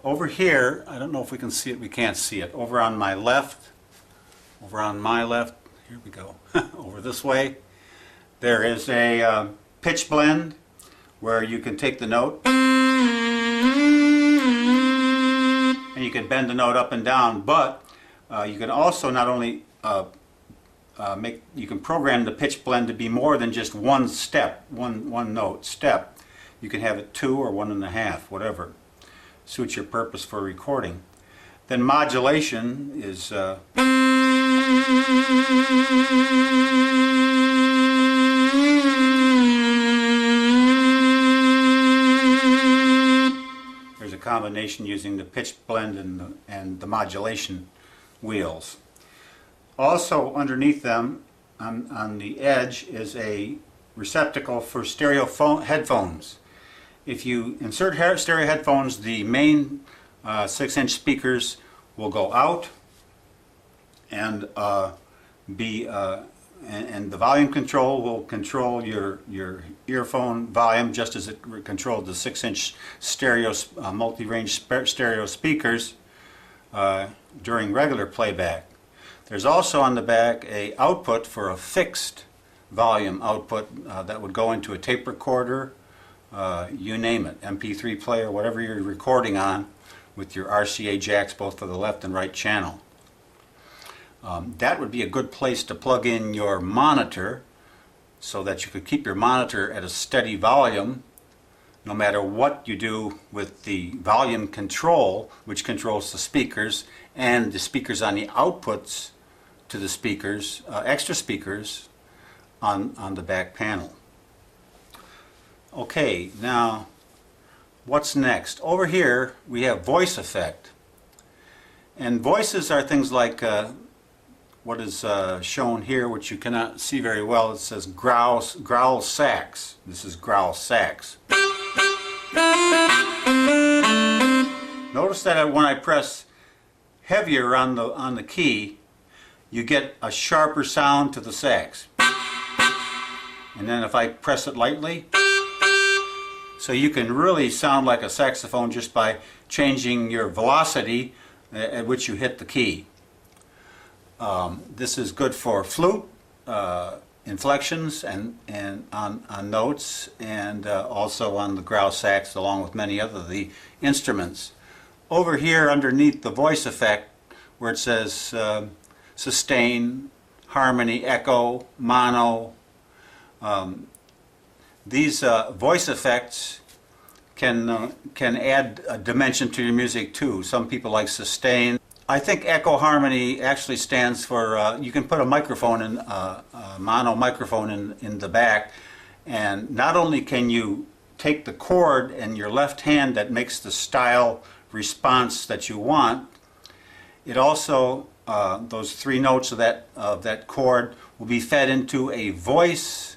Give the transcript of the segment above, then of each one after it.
Over here, I don't know if we can see it, we can't see it. Over on my left, here we go, over this way, there is a pitch blend where you can take the note and you can bend the note up and down, but you can also not only you can program the pitch blend to be more than just one step, one note step. You can have it 2 or 1.5, whatever suits your purpose for recording. Then modulation is there's a combination using the pitch blend and the modulation wheels. Also underneath them on the edge is a receptacle for stereo headphones. If you insert stereo headphones, the main 6-inch speakers will go out, and and the volume control will control your earphone volume just as it controlled the 6-inch stereo multi-range stereo speakers during regular playback. There's also on the back a output for a fixed volume output that would go into a tape recorder, you name it, MP3 player, whatever you're recording on, with your RCA jacks both for the left and right channel. That would be a good place to plug in your monitor so that you could keep your monitor at a steady volume no matter what you do with the volume control, which controls the speakers, and the speakers on the outputs to the speakers, extra speakers on the back panel. Okay, now what's next? Over here we have voice effect. And voices are things like what is shown here, which you cannot see very well. It says growl sax. This is growl sax. Notice that when I press heavier on the key, you get a sharper sound to the sax. And then if I press it lightly, so you can really sound like a saxophone just by changing your velocity at which you hit the key. This is good for flute, inflections, and on notes, and also on the growl sax, along with many other the instruments. Over here underneath the voice effect, where it says sustain, harmony, echo, mono, these voice effects can add a dimension to your music too. Some people like sustain. I think echo harmony actually stands for, you can put a microphone in, a mono microphone in the back, and not only can you take the chord in your left hand that makes the style response that you want, it also, those 3 notes of that chord will be fed into a voice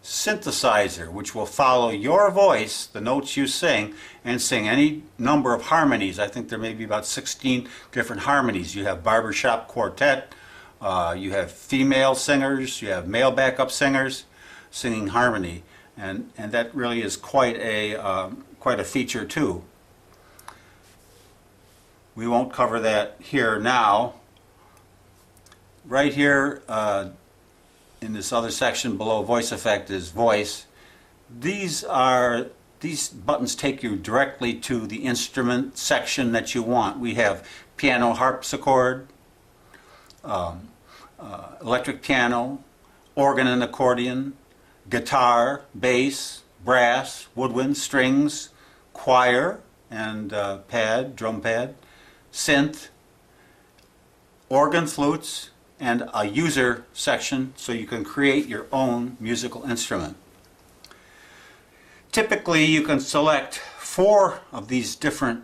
synthesizer, which will follow your voice, the notes you sing, and sing any number of harmonies. I think there may be about 16 different harmonies. You have barbershop quartet, you have female singers, you have male backup singers singing harmony, and that really is quite a feature too. We won't cover that here now. Right here in this other section below voice effect is voice. These buttons take you directly to the instrument section that you want. We have piano, harpsichord, electric piano, organ and accordion, guitar, bass, brass, woodwind, strings, choir and drum pad, synth, organ, flutes, and a user section so you can create your own musical instrument. Typically you can select 4 of these different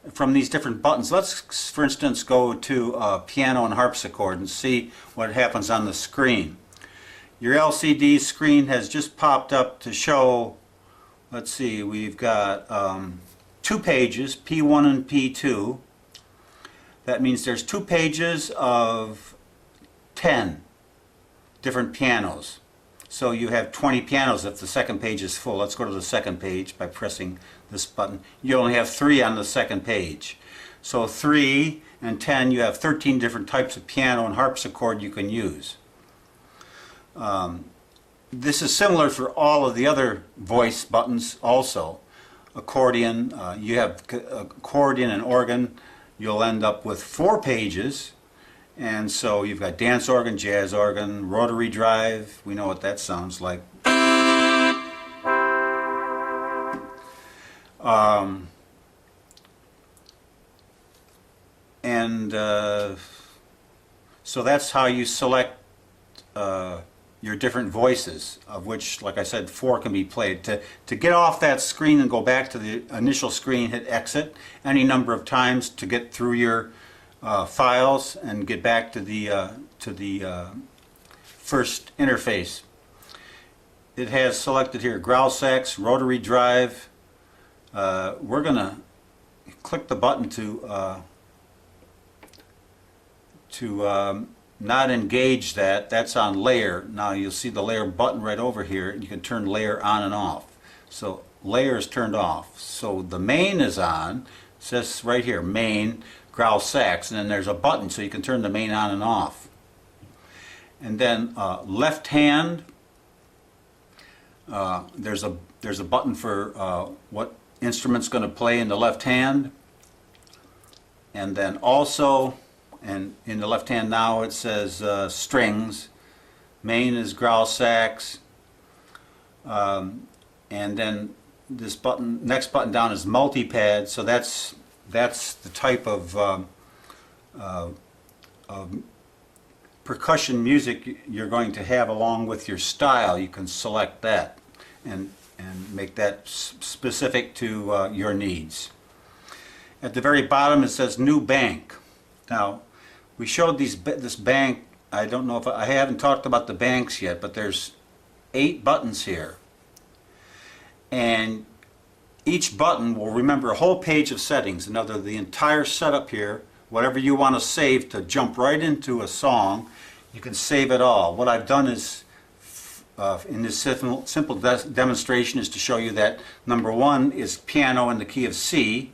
buttons. Let's for instance go to piano and harpsichord and see what happens on the screen. Your LCD screen has just popped up to show, let's see, we've got 2 pages, P1 and P2. That means there's 2 pages of 10 different pianos. So you have 20 pianos if the second page is full. Let's go to the second page by pressing this button. You only have 3 on the second page. So 3 and 10, you have 13 different types of piano and harpsichord you can use. This is similar for all of the other voice buttons also. Accordion, you have accordion and organ. You'll end up with 4 pages. And so you've got dance organ, jazz organ, rotary drive. We know what that sounds like. So that's how you select your different voices, of which, like I said, 4 can be played. To get off that screen and go back to the initial screen, hit exit any number of times to get through your files and get back to the first interface. It has selected here growl sax, rotary drive. We're going to click the button to not engage that. That's on layer. Now you'll see the layer button right over here. You can turn layer on and off. So layer is turned off. So the main is on. It says right here, main, growl sax, and then there's a button so you can turn the main on and off. And then left hand, there's a button for what instrument's going to play in the left hand. And then also, and in the left hand now it says strings. Main is growl sax. And then this button, next button down is multi-pad. So that's the type of percussion music you're going to have along with your style. You can select that and make that specific to your needs. At the very bottom it says new bank. Now we showed this bank. I don't know if I haven't talked about the banks yet, but there's 8 buttons here, and each button will remember a whole page of settings. Another, the entire setup here, whatever you want to save to jump right into a song, you can save it all. What I've done is, in this simple demonstration, is to show you that number 1 is piano in the key of C.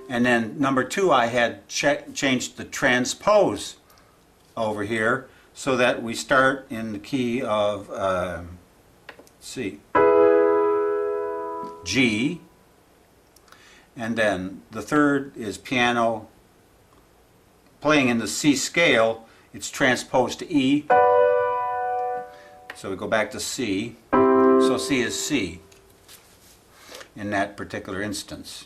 And then number 2, I had changed the transpose over here so that we start in the key of C, G, and then the third is piano playing in the C scale. It's transposed to E, so we go back to C. So C is C in that particular instance.